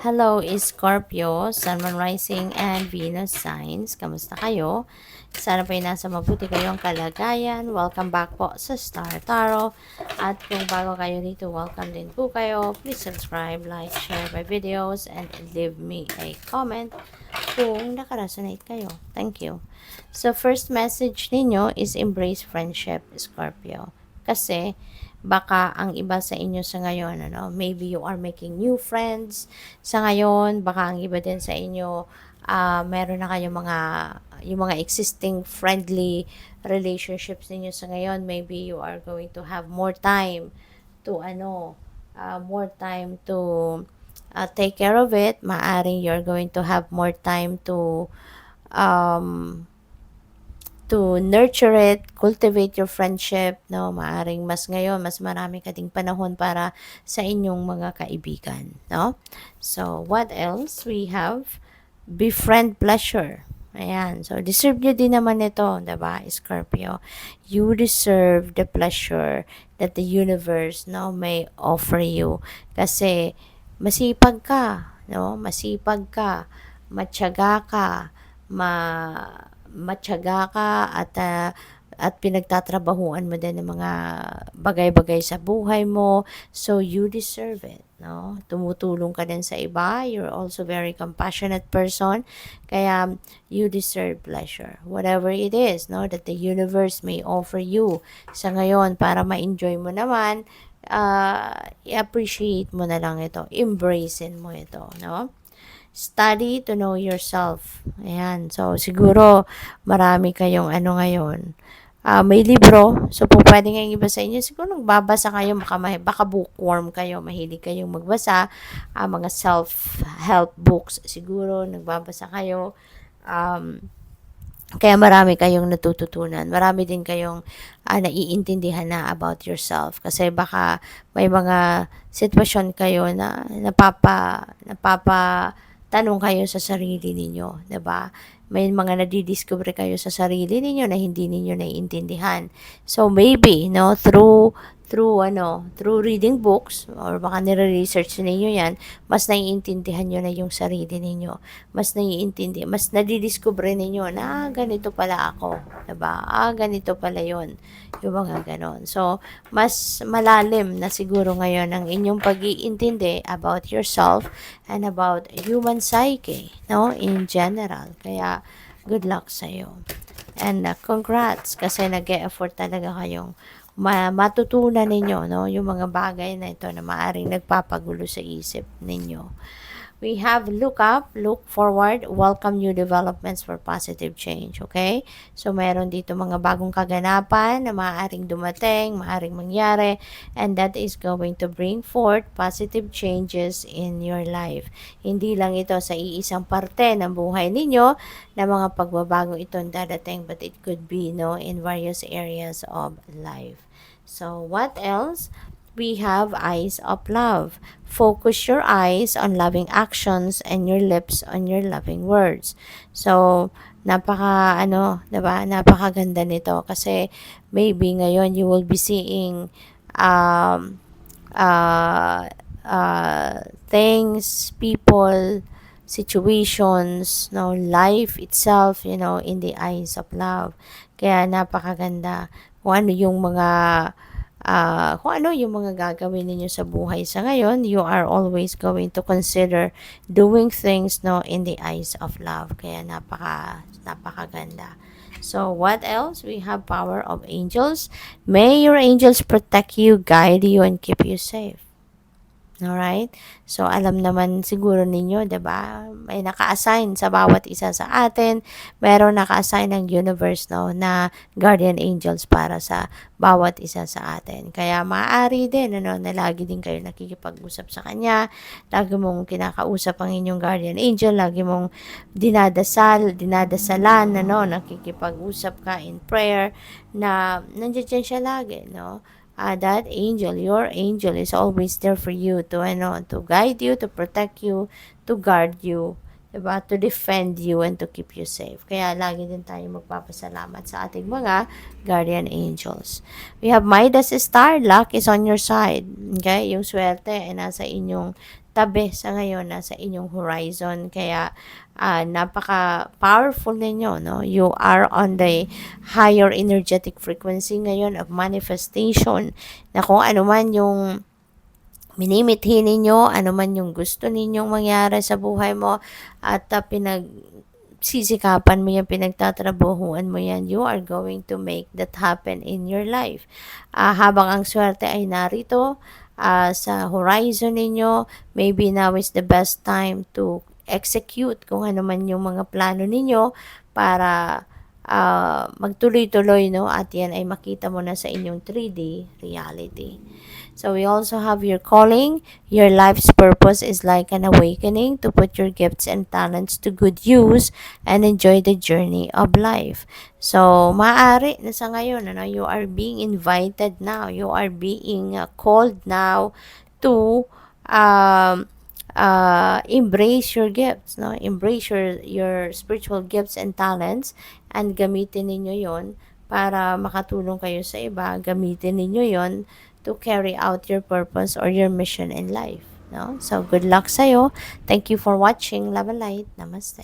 Hello, Scorpio, Sun, Moon, Rising, and Venus signs. Kamusta kayo? Sana po nasa mabuti kayong kalagayan. Welcome back po sa Star Tarot. At kung bago kayo dito, welcome din po kayo. Please subscribe, like, share my videos, and leave me a comment kung nakaresonate kayo. Thank you. So, first message ninyo is embrace friendship, Scorpio. Kasi, baka ang iba sa inyo sa ngayon, maybe you are making new friends sa ngayon, baka ang iba din sa inyo, meron na kayong yung mga existing friendly relationships ninyo sa ngayon, maybe you are going to have more time to, take care of it. Maaring you're going to have more time um, to nurture it, cultivate your friendship, no? Maaring mas ngayon, mas marami ka ding panahon para sa inyong mga kaibigan, no? So, what else? We have befriend pleasure. Ayan. So, deserve nyo din naman ito, diba, Scorpio? You deserve the pleasure that the universe, no, may offer you. Kasi, masipag ka, no? Masipag ka, matyaga ka, matyaga ka at pinagtatrabahuan mo din ng mga bagay-bagay sa buhay mo. So, you deserve it, no? Tumutulong ka din sa iba. You're also very compassionate person. Kaya, you deserve pleasure. Whatever it is, no, that the universe may offer you sa ngayon para ma-enjoy mo naman, i-appreciate mo na lang ito. Embracein mo ito, no? Study to know yourself. Ayan. So, siguro, marami kayong ngayon. May libro. So, po pwede nga yung iba sa inyo. Siguro, nagbabasa kayo. Baka bookworm kayo. Mahilig kayong magbasa. Mga self-help books. Siguro, nagbabasa kayo. Kaya marami kayong natututunan. Marami din kayong naiintindihan na about yourself. Kasi baka may mga sitwasyon kayo na tanong kayo sa sarili ninyo, 'di ba? May mga nadidiscover kayo sa sarili ninyo na hindi ninyo naiintindihan. So maybe, no, through reading books or baka nire-research ninyo 'yan, mas naiintindihan niyo na yung sarili ninyo. Mas nadidiscover ninyo na ganito pala ako, 'di ba? Ganito pala 'yon. Yung mga ganon. So, mas malalim na siguro ngayon ang inyong pag-iintindi about yourself and about human psyche, no? In general. Kaya, good luck sa'yo. And congrats kasi nag-e-effort talaga kayong matutunan ninyo, no? Yung mga bagay na ito na maaring nagpapagulo sa isip ninyo. We have look up, look forward, welcome new developments for positive change, okay? So, meron dito mga bagong kaganapan na maaaring dumating, maaaring mangyari, and that is going to bring forth positive changes in your life. Hindi lang ito sa iisang parte ng buhay ninyo na mga pagbabago itong dadating, but it could be, no, in various areas of life. So, what else? We have eyes of love. Focus your eyes on loving actions and your lips on your loving words. So, diba? Napakaganda nito kasi maybe ngayon you will be seeing um, uh, things, people, situations, no, life itself, in the eyes of love. Kaya napakaganda kung ano yung mga gagawin ninyo sa buhay sa ngayon, you are always going to consider doing things, no, in the eyes of love. Kaya napakaganda. So, what else? We have power of angels. May your angels protect you, guide you, and keep you safe. Alright? So, alam naman siguro ninyo, 'di ba? May naka-assign sa bawat isa sa atin. Meron naka-assign ng universe, no, na guardian angels para sa bawat isa sa atin. Kaya maaari din, na lagi din kayo nakikipag-usap sa kanya. Lagi mong kinakausap ang inyong guardian angel. Lagi mong dinadasalan, nakikipag-usap ka in prayer na nandiyan siya lagi, no? That angel, your angel is always there for you to guide you, to protect you, to guard you, diba? To defend you and to keep you safe. Kaya lagi din tayo magpapasalamat sa ating mga guardian angels. We have Midas star, luck is on your side. Okay? Yung swerte ay nasa inyong tabi sa ngayon nasa inyong horizon. Kaya napaka-powerful ninyo, no? You are on the higher energetic frequency ngayon of manifestation, na kung ano man yung minimithi ninyo, ano man yung gusto ninyong mangyari sa buhay mo, at sisikapan mo yan, pinagtatrabahuan mo yan, you are going to make that happen in your life. Habang ang swerte ay narito sa horizon ninyo, maybe now is the best time to execute kung ano man yung mga plano ninyo para magtuloy-tuloy, no? At yan ay makita mo na sa inyong 3D reality. So we also have your calling. Your life's purpose is like an awakening to put your gifts and talents to good use and enjoy the journey of life. So, maaari na sa ngayon, you are being invited now. You are being called now to embrace your gifts, no? Embrace your spiritual gifts and talents, and gamitin ninyo yon para makatulong kayo sa iba. Gamitin ninyo yon to carry out your purpose or your mission in life, no? So, good luck sa'yo. Thank you for watching. Love and light. Namaste.